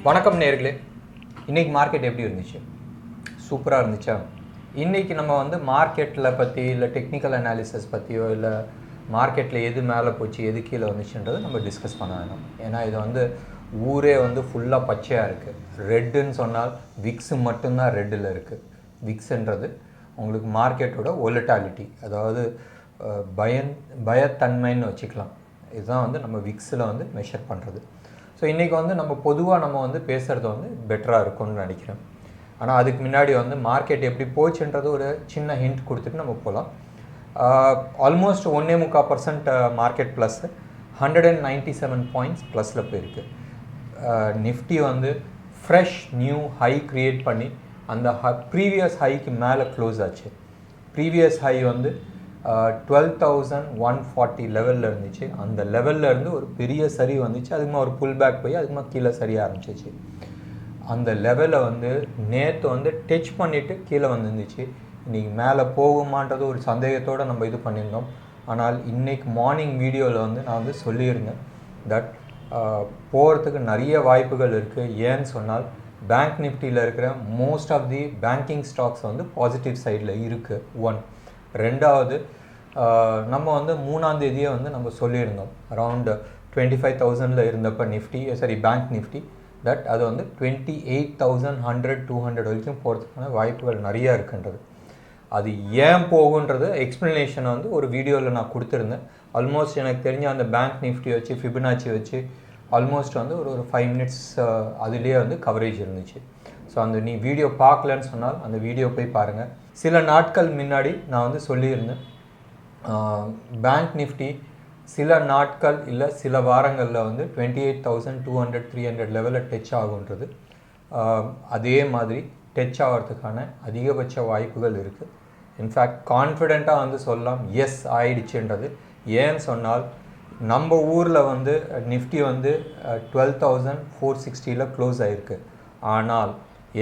வணக்கம் நேயர்களே. இன்றைக்கி மார்க்கெட் எப்படி இருந்துச்சு? சூப்பராக இருந்துச்சா? இன்றைக்கி நம்ம வந்து மார்க்கெட்டில் பற்றி இல்லை டெக்னிக்கல் அனாலிசிஸ் பற்றியோ இல்லை மார்க்கெட்டில் எது மேலே போச்சு எது கீழே வந்துச்சுன்றது நம்ம டிஸ்கஸ் பண்ண வேணும். ஏன்னா இது வந்து ஊரே வந்து ஃபுல்லாக பச்சையாக இருக்குது. ரெட்டுன்னு சொன்னால் விக்ஸு மட்டும்தான் ரெட்டில் இருக்குது. விக்ஸுன்றது உங்களுக்கு மார்க்கெட்டோட ஒலட்டாலிட்டி, அதாவது பயத்தன்மைன்னு வச்சுக்கலாம். இதுதான் வந்து நம்ம விக்ஸில் வந்து மெஷர் பண்ணுறது. ஸோ இன்றைக்கி வந்து நம்ம பொதுவாக நம்ம வந்து பேசுகிறது வந்து பெட்டராக இருக்கும்னு நினைக்கிறேன். ஆனால் அதுக்கு முன்னாடி வந்து மார்க்கெட் எப்படி போச்சுன்றது ஒரு சின்ன ஹிண்ட் கொடுத்துட்டு நம்ம போகலாம். ஆல்மோஸ்ட் 1.25% மார்க்கெட் ப்ளஸ் 197 பாயிண்ட்ஸ் ப்ளஸில் போயிருக்கு. நிஃப்டி வந்து ஃப்ரெஷ் நியூ ஹை க்ரியேட் பண்ணி அந்த ப்ரீவியஸ் ஹைக்கு மேலே க்ளோஸ் ஆச்சு. ப்ரீவியஸ் ஹை வந்து 12,140 லெவலில் இருந்துச்சு. அந்த லெவலில் இருந்து ஒரு பெரிய சரி வந்துச்சு. அதுக்குமா ஒரு புல் பேக் போய் அதுக்குமா கீழே சரிய ஆரம்பிச்சிச்சு. அந்த லெவலை வந்து நேற்று வந்து டச் பண்ணிவிட்டு கீழே வந்துருந்துச்சு. இன்றைக்கி மேலே போகுமான்றது ஒரு சந்தேகத்தோடு நம்ம இது பண்ணியிருந்தோம். ஆனால் இன்றைக்கி மார்னிங் வீடியோவில் வந்து நான் வந்து சொல்லியிருந்தேன் தட் போகிறதுக்கு நிறைய வாய்ப்புகள் இருக்குது. ஏன்னு சொன்னால் பேங்க் நிஃப்டியில் இருக்கிற most of the banking stocks வந்து பாசிட்டிவ் சைடில் இருக்குது. ஒன். ரெண்டாவது, நம்ம வந்து 3ஆம் தேதியே வந்து நம்ம சொல்லியிருந்தோம் அரவுண்ட் 25,000 இருந்தப்போ பேங்க் நிஃப்டி தட் அது வந்து 28,100 200 வரைக்கும் போகிறதுக்கான வாய்ப்புகள் நிறையா இருக்குன்றது. அது ஏன் போகுன்றது எக்ஸ்ப்ளனேஷனை வந்து ஒரு வீடியோவில் நான் கொடுத்துருந்தேன். ஆல்மோஸ்ட் எனக்கு தெரிஞ்ச அந்த பேங்க் நிஃப்டி வச்சு ஃபிபனாச்சி வச்சு ஆல்மோஸ்ட் வந்து ஒரு 5 மினிட்ஸ் அதுலேயே வந்து கவரேஜ் இருந்துச்சு. ஸோ அந்த நீ வீடியோ பார்க்கலன்னு சொன்னால் அந்த வீடியோ போய் பாருங்கள். சில நாட்கள் முன்னாடி நான் வந்து சொல்லியிருந்தேன் பேங்க் நிஃப்டி சில நாட்கள் இல்லை சில வாரங்களில் வந்து 28,200 300 லெவலில் டச் ஆகுன்றது. அதே மாதிரி டச் ஆகிறதுக்கான அதிகபட்ச வாய்ப்புகள் இருக்குது. இன்ஃபேக்ட் கான்ஃபிடெண்ட்டாக வந்து சொல்லலாம் எஸ் ஆயிடுச்சுன்றது. ஏன்னு சொன்னால் நம்ம ஊரில் வந்து நிஃப்டி வந்து 12,460 க்ளோஸ் ஆகிருக்கு. ஆனால்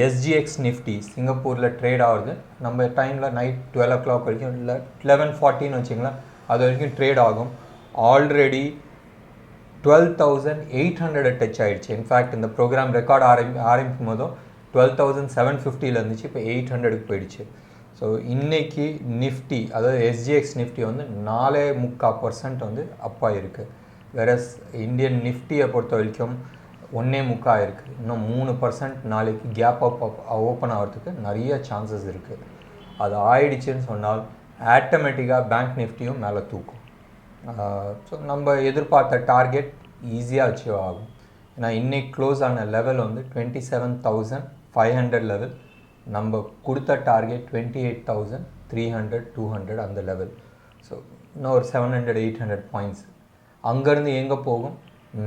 SGX நிஃப்டி சிங்கப்பூரில் ட்ரேட் ஆகுது. நம்ம டைமில் நைட் 12 o'clock வரைக்கும் இல்லை 11:40 வச்சிங்களேன், அது வரைக்கும் ட்ரேட் ஆகும். ஆல்ரெடி 12,800 டச் ஆகிடுச்சு. இன்ஃபேக்ட் இந்த ப்ரோக்ராம் ரெக்கார்ட் ஆரம்பிக்கும் போதும் 12,750 இருந்துச்சு. இப்போ 800 போயிடுச்சு. ஸோ இன்றைக்கி நிஃப்டி அதாவது SGX நிஃப்டி வந்து 4.25% வந்து அப்பாக இருக்குது. வேறஸ் இந்தியன் நிஃப்டியை பொறுத்த வரைக்கும் 1.25 இருக்குது. இன்னும் 3% நாளைக்கு கேப் அப் ஓப்பன் ஆகிறதுக்கு நிறைய சான்சஸ் இருக்குது. அது ஆயிடுச்சுன்னு சொன்னால் ஆட்டோமேட்டிக்காக பேங்க் நிஃப்டியும் மேலே தூக்கும். ஸோ நம்ம எதிர்பார்த்த டார்கெட் ஈஸியாக அச்சீவ் ஆகும். ஏன்னா இன்றைக்கி க்ளோஸ் ஆன லெவல் வந்து 27,500 லெவல். நம்ம கொடுத்த டார்கெட் 28,300 200 அந்த லெவல். ஸோ இன்னும் ஒரு 700-800 பாயிண்ட்ஸ் அங்கேருந்து எங்கே போகும்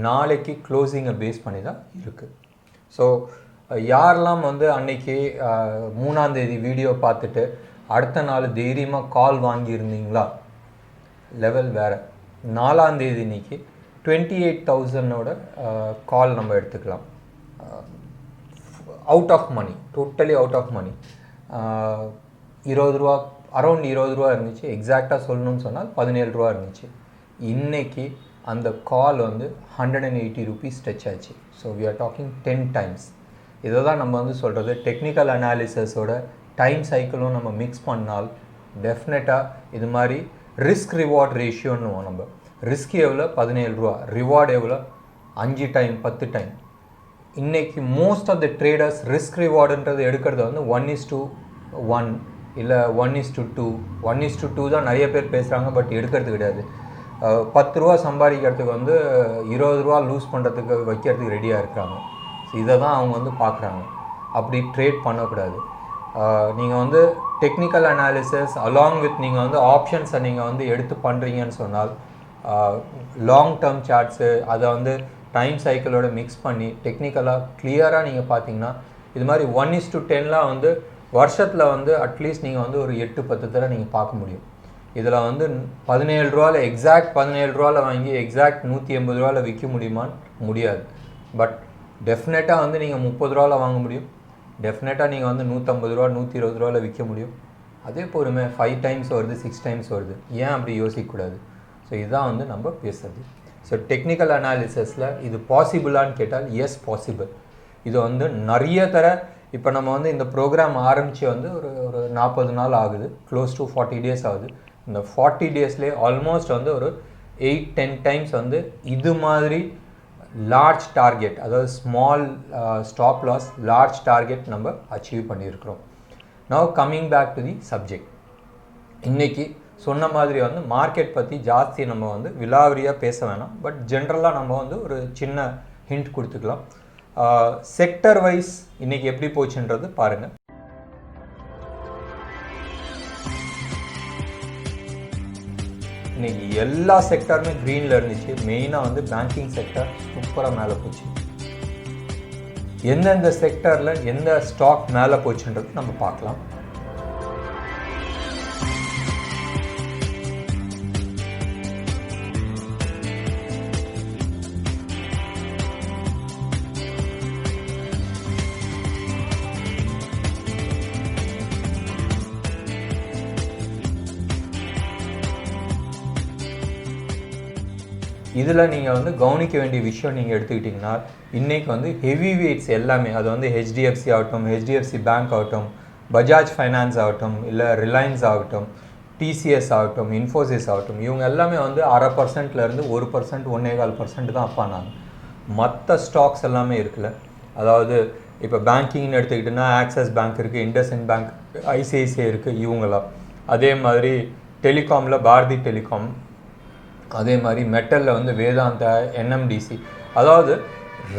நாளைக்கு க்ளோசிங்கை பேஸ் பண்ணி தான் இருக்குது. ஸோ யாரெல்லாம் வந்து அன்றைக்கி 3ஆம் தேதி வீடியோ பார்த்துட்டு அடுத்த நாள் தைரியமாக கால் வாங்கியிருந்தீங்களா, லெவல் வேறு. 4ஆம் தேதி இன்னைக்கு 28,000 கால் நம்ம எடுத்துக்கலாம். Out of money, totally out of money. 20 ரூபா, அரௌண்ட் 20 ரூபா இருந்துச்சு. எக்ஸாக்டாக சொல்லணும்னு சொன்னால் 17 ரூபா இருந்துச்சு. இன்றைக்கி அந்த கால் வந்து 180 rupees டச் ஆச்சு. So we are talking 10 times. இதை தான் நம்ம வந்து சொல்கிறது. டெக்னிக்கல் அனாலிசிஸோட டைம் சைக்கிளும் நம்ம மிக்ஸ் பண்ணால் டெஃபினட்டாக இது மாதிரி ரிஸ்க் ரிவார்ட் ரேஷியோன்னுவோம். நம்ம ரிஸ்க் எவ்வளோ 17 ரூபா, ரிவார்டு எவ்வளோ 5 டைம் 10 டைம். இன்றைக்கி most of the traders risk ரிவார்டுன்றது எடுக்கிறது வந்து 1:1 இல்லை 1:2. 1:2 தான் நிறைய பேர் பேசுகிறாங்க, பட் எடுக்கிறது கிடையாது. 10 ரூபா சம்பாதிக்கிறதுக்கு வந்து 20 ரூபா லூஸ் பண்ணுறதுக்கு வைக்கிறதுக்கு ரெடியாக இருக்கிறாங்க. ஸோ இதை தான் அவங்க வந்து பார்க்குறாங்க. அப்படி ட்ரேட் பண்ணக்கூடாது. நீங்கள் வந்து டெக்னிக்கல் அனாலிசிஸ் அலாங் வித் நீங்கள் வந்து ஆப்ஷன்ஸை நீங்கள் வந்து எடுத்து பண்ணுறீங்கன்னு சொன்னால் லாங் டேர்ம் சார்ட்ஸு அதை வந்து டைம் சைக்கிளோட மிக்ஸ் பண்ணி டெக்னிக்கலாக கிளியராக நீங்கள் பார்த்தீங்கன்னா இது மாதிரி 1:10 வந்து வருஷத்தில் வந்து அட்லீஸ்ட் நீங்கள் வந்து ஒரு 8-10 தடவை நீங்கள் பார்க்க முடியும். இதில் வந்து 17 ரூபாவில் எக்ஸாக்ட் 17 ரூபாவில் வாங்கி எக்ஸாக்ட் 180 ரூபாவில் விற்க முடியுமான்னு முடியாது. பட் டெஃபினட்டாக வந்து நீங்கள் 30 ரூபாவில் வாங்க முடியும். டெஃபினட்டாக நீங்கள் வந்து 150 ரூபா 120 ரூபாவில் விற்க முடியும். அதே பொறுமை 5 times வருது 6 times வருது. ஏன் அப்படி யோசிக்கக்கூடாது? ஸோ இதுதான் வந்து நம்ம பேசுறது. ஸோ டெக்னிக்கல் அனாலிசிஸில் இது பாசிபிளான்னு கேட்டால் எஸ் பாசிபிள். இது வந்து நிறைய தர இப்போ நம்ம வந்து இந்த ப்ரோக்ராம் ஆரம்பித்து வந்து ஒரு 40 நாள் ஆகுது, க்ளோஸ் டு 40 days ஆகுது. இந்த 40 daysலேயே ஆல்மோஸ்ட் வந்து ஒரு 8-10 டைம்ஸ் வந்து இது மாதிரி லார்ஜ் டார்கெட், அதாவது small stop loss large target நம்ம அச்சீவ் பண்ணியிருக்கிறோம். Now coming back to the subject. இன்றைக்கி சொன்ன மாதிரி வந்து மார்க்கெட் பற்றி ஜாஸ்தி நம்ம வந்து விலாவரியாக பேச வேணாம், பட் ஜென்ரலாக நம்ம வந்து ஒரு சின்ன ஹிண்ட் கொடுத்துக்கலாம். செக்டர் வைஸ் இன்றைக்கி எப்படி போச்சுன்றது பாருங்கள். இன்றைக்கி எல்லா செக்டருமே க்ரீனில் இருந்துச்சு. மெயினாக வந்து பேங்கிங் செக்டர் சூப்பராக மேலே போச்சு. எந்தெந்த செக்டரில் எந்த ஸ்டாக் மேலே போச்சுன்றது நம்ம பார்க்கலாம். இதில் நீங்கள் வந்து கவனிக்க வேண்டிய விஷயம் நீங்கள் எடுத்துக்கிட்டிங்கன்னா, இன்றைக்கி வந்து ஹெவி வெயிட்ஸ் எல்லாமே, அது வந்து ஹெச்டிஎஃப்சி ஆகட்டும், ஹெச்டிஎஃப்சி பேங்க் ஆகட்டும், பஜாஜ் ஃபைனான்ஸ் ஆகட்டும், இல்லை ரிலையன்ஸ் ஆகட்டும், டிசிஎஸ் ஆகட்டும், இன்ஃபோசிஸ் ஆகட்டும், இவங்க எல்லாமே வந்து 0.5% 1%, 1.25% தான் அப்பானாங்க. மற்ற ஸ்டாக்ஸ் எல்லாமே இருக்குல்ல, அதாவது இப்போ பேங்கிங்னு எடுத்துக்கிட்டிங்கன்னா ஆக்சிஸ் பேங்க் இருக்குது, இண்டஸ்இண்ட் பேங்க், ஐசிஐசிஐ இருக்குது, இவங்களாம். அதே மாதிரி டெலிகாமில் பாரதி டெலிகாம், அதே மாதிரி மெட்டலில் வந்து வேதாந்தா, என்எம்டிசி. அதாவது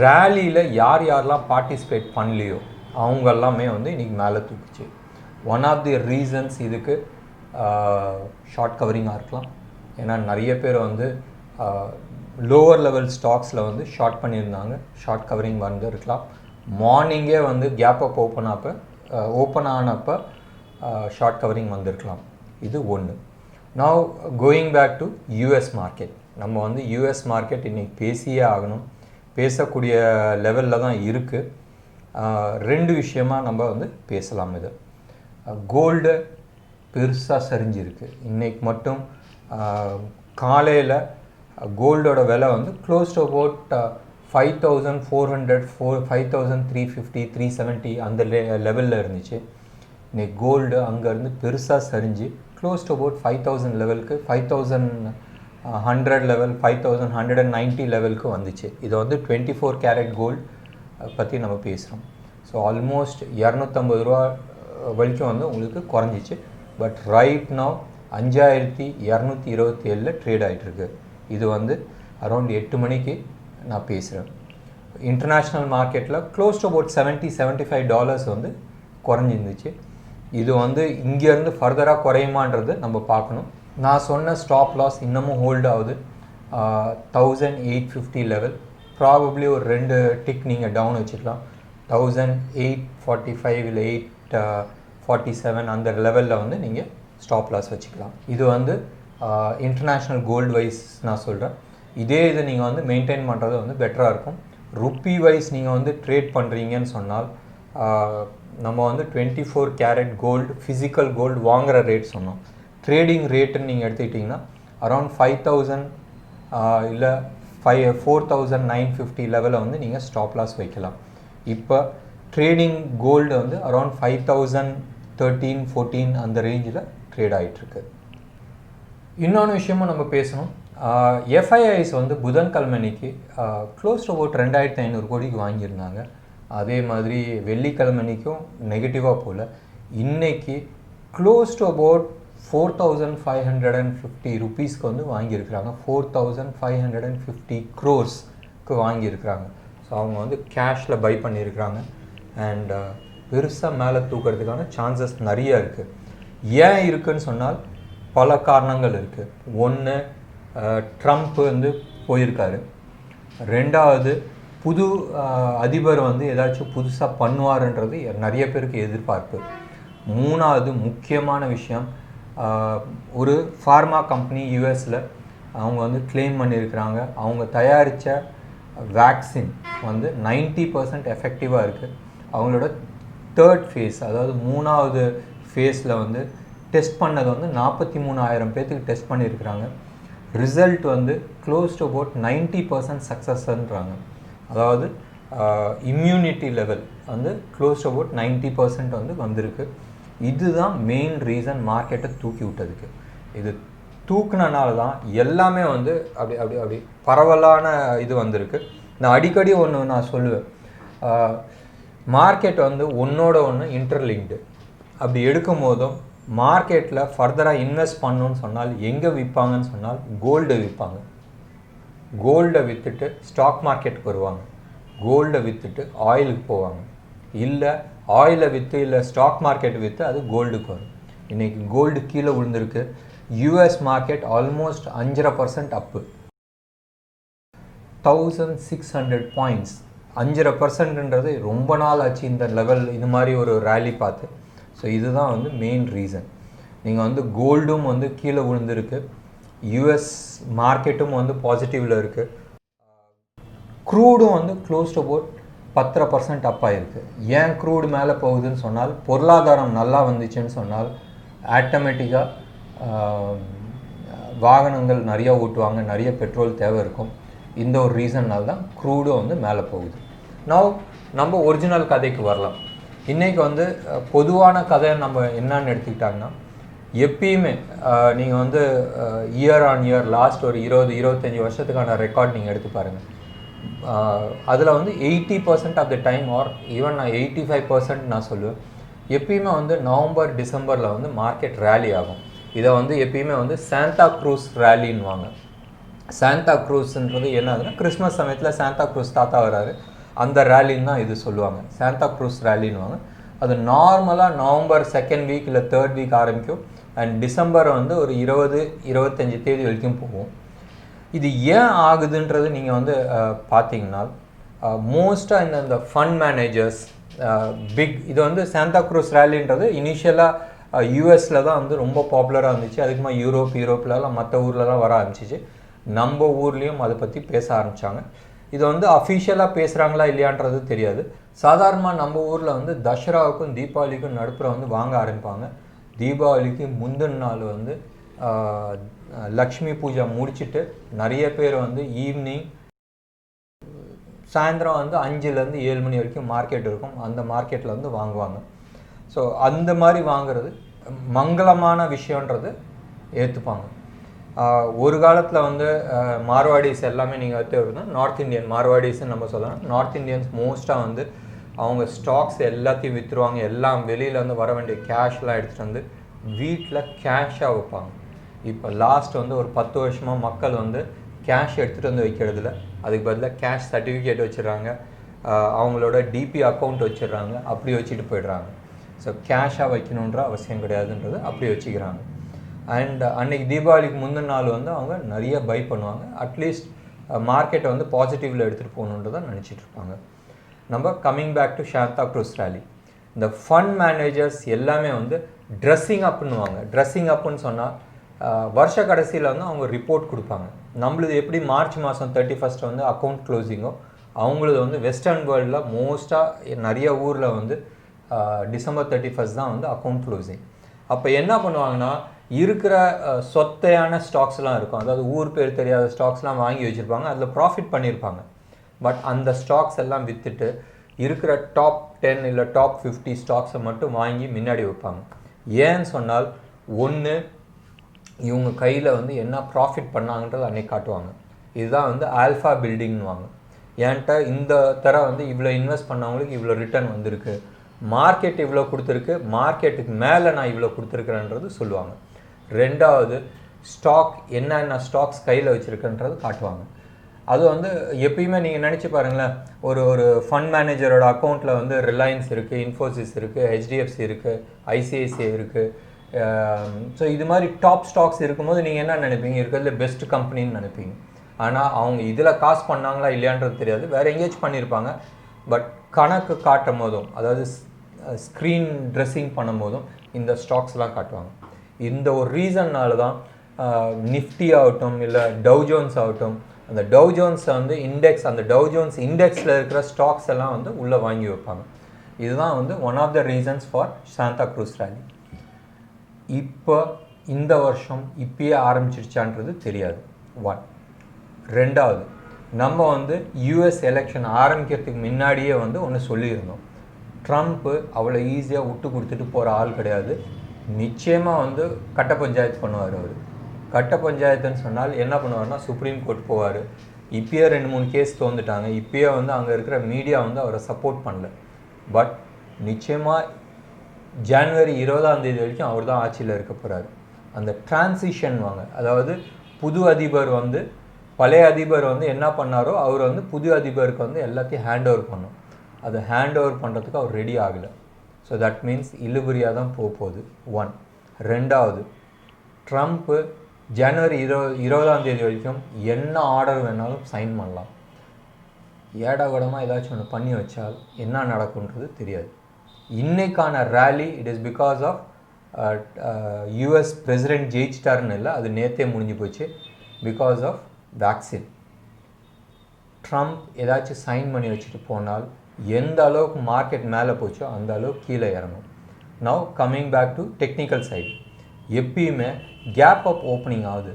ரேலியில் யார் யாரெல்லாம் பார்ட்டிசிபேட் பண்ணலையோ அவங்க எல்லாமே வந்து இன்றைக்கி மேலே தூக்கிச்சு. ஒன் ஆஃப் தி ரீசன்ஸ் இதுக்கு ஷார்ட் கவரிங்காக இருக்கலாம். ஏன்னா நிறைய பேர் வந்து லோவர் லெவல் ஸ்டாக்ஸில் வந்து ஷார்ட் பண்ணியிருந்தாங்க, ஷார்ட் கவரிங் வந்து இருக்கலாம். மார்னிங்கே வந்து கேப் அப் ஓப்பன் ஆனப்போ ஷார்ட் கவரிங் வந்திருக்கலாம். இது ஒன்று. Now going back to US market. நம்ம வந்து யூஎஸ் மார்க்கெட் இன்றைக்கி பேசியே ஆகணும், பேசக்கூடிய லெவலில் தான் இருக்குது. ரெண்டு விஷயமாக நம்ம வந்து பேசலாம். இது கோல்டு பெருசாக சரிஞ்சிருக்கு. இன்றைக்கி மட்டும் காலையில் கோல்டோட விலை வந்து க்ளோஸ் டு அபவுட் 5,400, 5,350, 370 அந்த லெவலில் இருந்துச்சு. இன்றைக்கி கோல்டு அங்கேருந்து பெருசாக சரிஞ்சு க்ளோஸ் டு அபவுட் 5,000 லெவலுக்கு, 5,100 லெவல், 5,190 லெவலுக்கு வந்துச்சு. இது வந்து 24 கேரட் கோல்டு பற்றி நம்ம பேசுகிறோம். ஸோ ஆல்மோஸ்ட் 250 ரூபா வரைக்கும் வந்து உங்களுக்கு குறைஞ்சிச்சு. பட் ரைட் நவ் 5,227 ட்ரேட் ஆகிட்டுருக்கு. இது வந்து அரௌண்ட் 8 மணிக்கு நான் பேசுகிறேன். இன்டர்நேஷ்னல் மார்க்கெட்டில் க்ளோஸ் டு அபவுட் $75 வந்து குறைஞ்சிருந்துச்சு. இது வந்து இங்கேருந்து ஃபர்தராக குறையுமான்றது நம்ம பார்க்கணும். நான் சொன்ன ஸ்டாப் லாஸ் இன்னமும் ஹோல்ட் ஆகுது. 1,850 லெவல், ப்ராபப்ளி ஒரு 2 டிக் நீங்கள் டவுன் வச்சுக்கலாம். 1,845 இல்லை 847 அந்த லெவலில் வந்து நீங்கள் ஸ்டாப் லாஸ் வச்சுக்கலாம். இது வந்து இன்டர்நேஷ்னல் கோல்டு வைஸ் நான் சொல்கிறேன். இதே இது நீங்கள் வந்து மெயின்டைன் பண்ணுறது வந்து பெட்டராக இருக்கும். ருப்பி வைஸ் நீங்கள் வந்து ட்ரேட் பண்ணுறீங்கன்னு சொன்னால் நம்ம வந்து 24 கேரட் கோல்டு, ஃபிசிக்கல் கோல்டு வாங்குகிற ரேட் சொன்னோம். ட்ரேடிங் ரேட்டுன்னு நீங்கள் எடுத்துக்கிட்டிங்கன்னா அரௌண்ட் 5,000 இல்லை 4,950 லெவலில் வந்து நீங்கள் ஸ்டாப் லாஸ் வைக்கலாம். இப்போ ட்ரேடிங் கோல்டு வந்து அரௌண்ட் 5,013, 14 அந்த ரேஞ்சில் ட்ரேட் ஆகிட்டுருக்கு. இன்னொன்று விஷயமும் நம்ம பேசணும். எஃப்ஐஐஸ் வந்து புதன்கிழமைக்கு க்ளோஸ் டு அபவுட் 2,500 கோடிக்கு வாங்கியிருந்தாங்க. அதே மாதிரி வெள்ளிக்கிழமைக்கும் நெகட்டிவாக போல் இன்றைக்கி க்ளோஸ் டு அபவுட் 4,550 ருபீஸ்க்கு வந்து வாங்கியிருக்கிறாங்க. 4,550 crores வாங்கியிருக்கிறாங்க. ஸோ அவங்க வந்து கேஷில் பை பண்ணியிருக்கிறாங்க. அண்ட் பெருசாக மேலே தூக்கிறதுக்கான சான்சஸ் நிறைய இருக்குது. ஏன் இருக்குதுன்னு சொன்னால் பல காரணங்கள் இருக்குது. ஒன்று, ட்ரம்ப் வந்து போயிருக்காரு. ரெண்டாவது, புது அதிபர் வந்து ஏதாச்சும் புதுசாக பண்ணுவார்ன்றது நிறைய பேருக்கு எதிர்பார்ப்பு. மூணாவது முக்கியமான விஷயம், ஒரு ஃபார்மா கம்பெனி யூஎஸில் அவங்க வந்து கிளைம் பண்ணியிருக்கிறாங்க, அவங்க தயாரித்த வேக்சின் வந்து 90% எஃபெக்டிவாக இருக்குது. அவங்களோட 3rd phase, அதாவது 3வது ஃபேஸில் வந்து டெஸ்ட் பண்ணது வந்து 43,000 பேர்த்துக்கு டெஸ்ட் பண்ணியிருக்கிறாங்க. ரிசல்ட் வந்து க்ளோஸ் டு அபவுட் 90% சக்ஸஸ்ன்றாங்க. அதாவது இம்யூனிட்டி லெவல் வந்து க்ளோஸ் அபவுட் 90% வந்து வந்திருக்கு. இதுதான் மெயின் ரீசன் மார்க்கெட்டை தூக்கி விட்டதுக்கு. இது தூக்குனனால தான் எல்லாமே வந்து அப்படி அப்படி அப்படி பரவலான இது வந்திருக்கு. நான் அடிக்கடி ஒன்று நான் சொல்லுவேன், மார்க்கெட் வந்து ஒன்றோட ஒன்று இன்டர்லிங்க்டு. அப்படி எடுக்கும் போதும் மார்க்கெட்டில் ஃபர்தராக இன்வெஸ்ட் பண்ணணுன்னு சொன்னால் எங்கே விற்பாங்கன்னு சொன்னால் கோல்டை விற்பாங்க. கோல்டை விற்றுட்டு ஸ்டாக் மார்க்கெட்டுக்கு வருவாங்க. கோல்டை விற்றுட்டு ஆயிலுக்கு போவாங்க. இல்லை ஆயிலை விற்று இல்லை ஸ்டாக் மார்க்கெட் விற்று அது கோல்டுக்கு வரும். இன்றைக்கி கோல்டு கீழே விழுந்திருக்கு. யூஎஸ் மார்க்கெட் ஆல்மோஸ்ட் 5.5% அப்பு, 1600 பாயிண்ட்ஸ். 5.5%ன்றது ரொம்ப நாள் ஆச்சு இந்த லெவல், இது மாதிரி ஒரு ரேலி பார்த்து. ஸோ இதுதான் வந்து மெயின் ரீசன். நீங்கள் வந்து கோல்டும் வந்து கீழே விழுந்திருக்கு, யூஎஸ் மார்க்கெட்டும் வந்து பாசிட்டிவில் இருக்குது, க்ரூடும் வந்து க்ளோஸ் அபவுட் 10% அப் ஆகிருக்கு. ஏன் க்ரூடு மேலே போகுதுன்னு சொன்னால் பொருளாதாரம் நல்லா வந்துச்சுன்னு சொன்னால் ஆட்டோமேட்டிக்காக வாகனங்கள் நிறையா ஓட்டுவாங்க, நிறைய பெட்ரோல் தேவை இருக்கும். இந்த ஒரு ரீசன்னால் தான் க்ரூடும் வந்து மேலே போகுது. நம்ம ஒரிஜினல் கதைக்கு வரலாம். இன்றைக்கி வந்து பொதுவான கதை நம்ம என்னன்னு எடுத்துக்கிட்டாங்கன்னா, எப்பயுமே நீங்கள் வந்து இயர் ஆன் இயர் லாஸ்ட் ஒரு 20-25 வருஷத்துக்கான ரெக்கார்ட் நீங்கள் எடுத்து பாருங்கள். அதில் வந்து 80% of the time or even நான் 85% நான் சொல்லுவேன், எப்பயுமே வந்து நவம்பர் டிசம்பரில் வந்து மார்க்கெட் ரேலி ஆகும். இதை வந்து எப்பயுமே வந்து சாந்தா க்ரூஸ் ரேலின்னுவாங்க. சாந்தா க்ரூஸ்ன்றது என்னதுன்னா, கிறிஸ்மஸ் சமயத்தில் சாந்தா க்ரூஸ் தாத்தா வராரு, அந்த ரேலின்னு தான் இது சொல்லுவாங்க, சாந்தா க்ரூஸ் ரேலின்னுவாங்க. அது நார்மலாக நவம்பர் 2nd வீக் இல்லை 3rd வீக் ஆரம்பிக்கும் அண்ட் டிசம்பர் வந்து ஒரு 20-25 தேதி வரைக்கும் போகும். இது ஏன் ஆகுதுன்றது நீங்கள் வந்து பார்த்தீங்கன்னா, மோஸ்ட்டாக இந்த ஃபண்ட் மேனேஜர்ஸ் பிக் இது வந்து சாந்தா க்ரூஸ் ரேலின்றது இனிஷியலாக யூஎஸில் தான் வந்து ரொம்ப பாப்புலராக இருந்துச்சு. அதுக்குமா யூரோப்லலாம் மற்ற ஊர்லலாம் வர ஆரம்பிச்சிச்சு. நம்ம ஊர்லேயும் அதை பற்றி பேச ஆரம்பித்தாங்க. இது வந்து அஃபிஷியலாக பேசுகிறாங்களா இல்லையான்றது தெரியாது. சாதாரணமாக நம்ம ஊரில் வந்து தசராவுக்கும் தீபாவளிக்கும் நடுப்புற வந்து வாங்க ஆரம்பிப்பாங்க. தீபாவளிக்கு முந்தின நாள் வந்து லக்ஷ்மி பூஜை முடிச்சுட்டு நிறைய பேர் வந்து ஈவினிங் சாயந்தரம் வந்து 5லேருந்து 7 மணி வரைக்கும் மார்க்கெட் இருக்கும், அந்த மார்க்கெட்டில் வந்து வாங்குவாங்க. ஸோ அந்த மாதிரி வாங்குறது மங்களமான விஷயன்றது ஏற்றுப்பாங்க. ஒரு காலத்தில் வந்து மார்வாடிஸ் எல்லாமே நீங்கள் எடுத்து நார்த் இந்தியன் மார்வாடிஸ்ன்னு நம்ம சொல்லலாம். நார்த் இந்தியன்ஸ் மோஸ்ட்டாக வந்து அவங்க ஸ்டாக்ஸ் எல்லாத்தையும் விற்றுருவாங்க. எல்லாம் வெளியில் வந்து வர வேண்டிய கேஷ்லாம் எடுத்துகிட்டு வந்து வீட்டில் கேஷாக வைப்பாங்க. இப்போ லாஸ்ட் வந்து ஒரு 10 வருஷமாக மக்கள் வந்து கேஷ் எடுத்துகிட்டு வந்து வைக்கிறதில்ல, அதுக்கு பதிலாக கேஷ் சர்டிஃபிகேட் வச்சுடுறாங்க, அவங்களோட டிபி அக்கௌண்ட் வச்சிடுறாங்க, அப்படி வச்சுட்டு போயிடுறாங்க. ஸோ கேஷாக வைக்கணுன்ற அவசியம் கிடையாதுன்றது அப்படி வச்சுக்கிறாங்க. அண்ட் அன்றைக்கி தீபாவளிக்கு முந்தின நாள் வந்து அவங்க நிறைய பை பண்ணுவாங்க. அட்லீஸ்ட் மார்க்கெட்டை வந்து பாசிட்டிவில் எடுத்துகிட்டு போகணுன்றதை நினச்சிட்டு இருப்பாங்க. நம்ம coming back to Santa Claus rally, இந்த ஃபண்ட் மேனேஜர்ஸ் எல்லாமே வந்து ட்ரெஸ்ஸிங் அப்புன்னுவாங்க. ட்ரெஸ்ஸிங் அப்புன்னு சொன்னால் வருஷ கடைசியில் வந்து அவங்க ரிப்போர்ட் கொடுப்பாங்க. நம்மளது எப்படி மார்ச் மாதம் 31st வந்து அக்கௌண்ட் க்ளோசிங்கோ, அவங்களது வந்து வெஸ்டர்ன் வேர்ல்டில் மோஸ்ட்டாக நிறைய ஊரில் வந்து டிசம்பர் 31st தான் வந்து அக்கௌண்ட் க்ளோசிங். அப்போ என்ன பண்ணுவாங்கன்னா, இருக்கிற சொத்தையான ஸ்டாக்ஸ்லாம் இருக்கும், அதாவது ஊர் பேர் தெரியாத ஸ்டாக்ஸ்லாம் வாங்கி வச்சுருப்பாங்க, அதில் ப்ராஃபிட் பண்ணியிருப்பாங்க. பட் அந்த ஸ்டாக்ஸ் எல்லாம் விற்றுட்டு இருக்கிற டாப் 10 இல்லை டாப் 50 ஸ்டாக்ஸை மட்டும் வாங்கி முன்னாடி வைப்பாங்க. ஏன்னு சொன்னால், ஒன்று இவங்க கையில் வந்து என்ன ப்ராஃபிட் பண்ணாங்கன்றது அன்றைக்கி காட்டுவாங்க. இதுதான் வந்து ஆல்ஃபா பில்டிங்னுவாங்க. ஏன்ட்ட இந்த தர வந்து இவ்வளோ இன்வெஸ்ட் பண்ணவங்களுக்கு இவ்வளோ ரிட்டர்ன் வந்திருக்கு, மார்க்கெட் இவ்வளோ கொடுத்துருக்கு, மார்க்கெட்டுக்கு மேலே நான் இவ்வளோ கொடுத்துருக்குறேன்றது சொல்லுவாங்க. ரெண்டாவது, ஸ்டாக் என்னென்ன ஸ்டாக்ஸ் கையில் வச்சுருக்குன்றது காட்டுவாங்க. அது வந்து எப்பயுமே நீங்கள் நினச்சி பாருங்களேன், ஒரு ஃபண்ட் மேனேஜரோட அக்கௌண்ட்டில் வந்து ரிலையன்ஸ் இருக்குது, இன்ஃபோசிஸ் இருக்குது, ஹெச்டிஎஃப்சி இருக்குது, ஐசிஐசிஐ இருக்குது. ஸோ இது மாதிரி டாப் ஸ்டாக்ஸ் இருக்கும்போது நீங்கள் என்ன நினைப்பீங்க, இருக்கிறதுல பெஸ்ட் கம்பெனின்னு நினைப்பீங்க. ஆனால் அவங்க இதில் காசு பண்ணாங்களா இல்லையான்றது தெரியாது, வேறு எங்கேயாச்சும் பண்ணியிருப்பாங்க. பட் கணக்கு காட்டும் போதும், அதாவது ஸ்க்ரீன் ட்ரெஸ்ஸிங் பண்ணும் போதும் இந்த ஸ்டாக்ஸ்லாம் காட்டுவாங்க. இந்த ஒரு ரீசன்னால தான் நிஃப்டி ஆகட்டும் இல்லை டவ் ஜோன்ஸ் ஆகட்டும், அந்த டவ் ஜோன்ஸை வந்து இண்டெக்ஸ், அந்த டவ் ஜோன்ஸ் இண்டெக்ஸில் இருக்கிற ஸ்டாக்ஸ் எல்லாம் வந்து உள்ளே வாங்கி வைப்பாங்க. இதுதான் வந்து one of the reasons for Santa Claus rally. இப்போ இந்த வருஷம் இப்பயே ஆரம்பிச்சிருச்சான்றது தெரியாது. 1. ரெண்டாவது, நம்ம வந்து யூஎஸ் எலெக்ஷன் ஆரம்பிக்கிறதுக்கு முன்னாடியே வந்து ஒன்று சொல்லியிருந்தோம். ட்ரம்ப்பு அவ்வளோ ஈஸியாக விட்டு கொடுத்துட்டு போகிற ஆள் கிடையாது. நிச்சயமாக வந்து கட்ட பஞ்சாயத்து பண்ணுவார். அவர் கட்ட பஞ்சாயத்துன்னு சொன்னால் என்ன பண்ணுவார்னா சுப்ரீம் கோர்ட் போவார். இப்பயே 2-3 கேஸ் தோந்துட்டாங்க. இப்பயே வந்து அங்கே இருக்கிற மீடியா வந்து அவரை சப்போர்ட் பண்ணல. பட் நிச்சயமாக ஜனவரி 20 வரைக்கும் அவர் தான் ஆட்சியில் இருக்க போகிறாரு. அந்த டிரான்சிஷன் வாங்க, அதாவது புது அதிபர் வந்து பழைய அதிபர் வந்து என்ன பண்ணாரோ அவர் வந்து புது அதிபருக்கு வந்து எல்லாத்தையும் ஹேண்ட் ஓவர் பண்ணும். அதை ஹேண்ட் ஓவர் பண்ணுறதுக்கு அவர் ரெடி ஆகலை. ஸோ தட் மீன்ஸ் இழுபறியாக தான் போகுது. 1. 2வது, ட்ரம்ப்பு ஜனவரி 20 வரைக்கும் என்ன ஆர்டர் வேணாலும் சைன் பண்ணலாம். ஏடாகூடமாக ஏதாச்சும் ஒன்று பண்ணி வச்சால் என்ன நடக்குன்றது தெரியாது. இன்னைக்கான rally it is because of US president ஜெயிச்சிட்டாருன்னு இல்லை, அது நேற்றே முடிஞ்சு போச்சு. Because of vaccine. ட்ரம்ப் ஏதாச்சும் சைன் பண்ணி வச்சுட்டு போனால் எந்த அளவுக்கு மார்க்கெட் மேலே போச்சோ அந்த அளவுக்கு கீழே இறங்கும். Now coming back to technical side, எப்பயுமே கேப் அப் ஓப்பனிங் ஆகுது.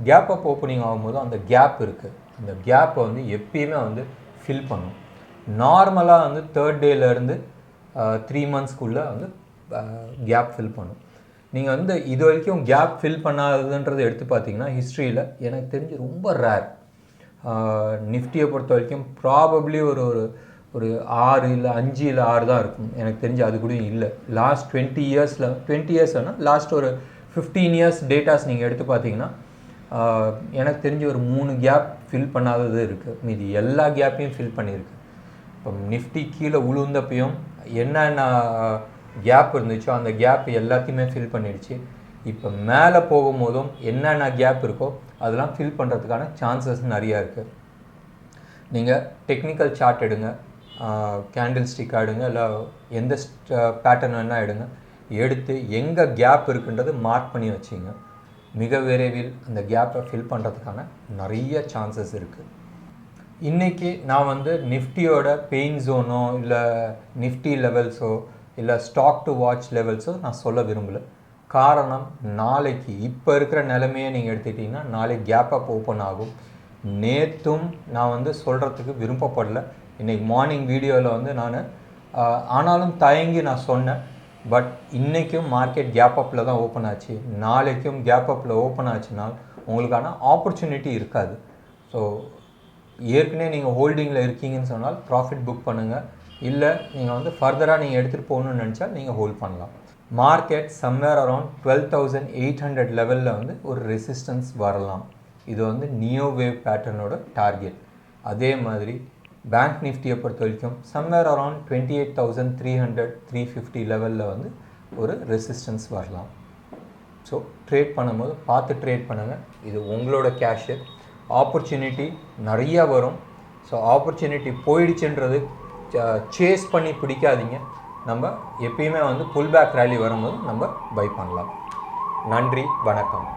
கேப் அப் ஓப்பனிங் ஆகும்போது அந்த கேப் இருக்குது, அந்த கேப்பை வந்து எப்பயுமே வந்து ஃபில் பண்ணும். நார்மலாக வந்து 3rd டேலேருந்து 3 மந்த்ஸ்க்குள்ளே வந்து கேப் ஃபில் பண்ணும். நீங்கள் வந்து இது வரைக்கும் கேப் ஃபில் பண்ணாததுன்றது எடுத்து பார்த்தீங்கன்னா ஹிஸ்ட்ரியில் எனக்கு தெரிஞ்சு ரொம்ப ரேர். நிஃப்டியை பொறுத்த வரைக்கும் ப்ராபப்ளி ஒரு 6 இல்லை 5 இல்லை 6 தான் இருக்கும் எனக்கு தெரிஞ்சு. அது கூட இல்லை. லாஸ்ட் 20 இயர்ஸ்னா லாஸ்ட் ஒரு 15 இயர்ஸ் டேட்டாஸ் நீங்கள் எடுத்து பார்த்தீங்கன்னா எனக்கு தெரிஞ்சு ஒரு 3 கேப் ஃபில் பண்ணாதது இருக்குது. மீதி எல்லா கேப்பையும் ஃபில் பண்ணியிருக்கு. இப்போ நிஃப்டி கீழே உளுந்தப்பையும் என்னென்ன கேப் இருந்துச்சோ அந்த கேப் எல்லாத்தையுமே ஃபில் பண்ணிடுச்சு. இப்போ மேலே போகும்போதும் என்னென்ன கேப் இருக்கோ அதெல்லாம் ஃபில் பண்ணுறதுக்கான சான்சஸ் நிறையா இருக்குது. நீங்கள் டெக்னிக்கல் சார்ட் எடுங்க, கேண்டில் ஸ்டிக் எடுங்க, இல்லை எந்த பேட்டர்ன் வேணால் எடுங்க. எடுத்து எங்கே கேப் இருக்குன்றது மார்க் பண்ணி வச்சிங்க. மிக விரைவில் அந்த கேப்பை ஃபில் பண்ணுறதுக்கான நிறைய சான்சஸ் இருக்குது. இன்றைக்கி நான் வந்து நிஃப்டியோட பெயின் ஜோனோ இல்லை நிஃப்டி லெவல்ஸோ இல்லை ஸ்டாக் டு வாட்ச் லெவல்ஸோ நான் சொல்ல விரும்பலை. காரணம், நாளைக்கு இப்போ இருக்கிற நிலைமையை நீங்கள் எடுத்துக்கிட்டிங்கன்னா நாளைக்கு கேப் அப் ஓப்பன் ஆகும். நேற்றும் நான் வந்து சொல்கிறதுக்கு விருப்பப்படலை. இன்றைக்கி மார்னிங் வீடியோவில் வந்து நான் ஆனாலும் தயங்கி நான் சொன்னேன். பட் இன்றைக்கும் மார்க்கெட் கேப் அப்பில் தான் ஓப்பன் ஆச்சு. நாளைக்கும் கேப் அப்பில் ஓப்பன் ஆச்சுனால் உங்களுக்கான ஆப்பர்ச்சுனிட்டி இருக்காது. ஸோ ஏற்கனவே நீங்கள் ஹோல்டிங்கில் இருக்கீங்கன்னு சொன்னால் ப்ராஃபிட் புக் பண்ணுங்கள். இல்லை நீங்கள் வந்து ஃபர்தராக நீங்கள் எடுத்துகிட்டு போகணுன்னு நினச்சா நீங்கள் ஹோல்ட் பண்ணலாம். மார்க்கெட் சம்வேர் அரௌண்ட் 12,800 லெவலில் வந்து ஒரு ரெசிஸ்டன்ஸ் வரலாம். இது வந்து நியோ வேவ் பேட்டர்னோட டார்கெட். அதே மாதிரி பேங்க் நிஃப்டியை பொறுத்த வரைக்கும் சம்வேர் அரௌண்ட் 28,300-350 லெவலில் வந்து ஒரு ரெசிஸ்டன்ஸ் வரலாம். ஸோ ட்ரேட் பண்ணும்போது பார்த்து ட்ரேட் பண்ணுங்கள். இது உங்களோட கேஷு. ஆப்பர்ச்சுனிட்டி நிறையா வரும். ஸோ ஆப்பர்ச்சுனிட்டி போயிடுச்சுன்றது சேஸ் பண்ணி பிடிக்காதீங்க. நம்ம எப்பயுமே வந்து புல் பேக் ரேலி வரும்போது நம்ம பை பண்ணலாம். நன்றி, வணக்கம்.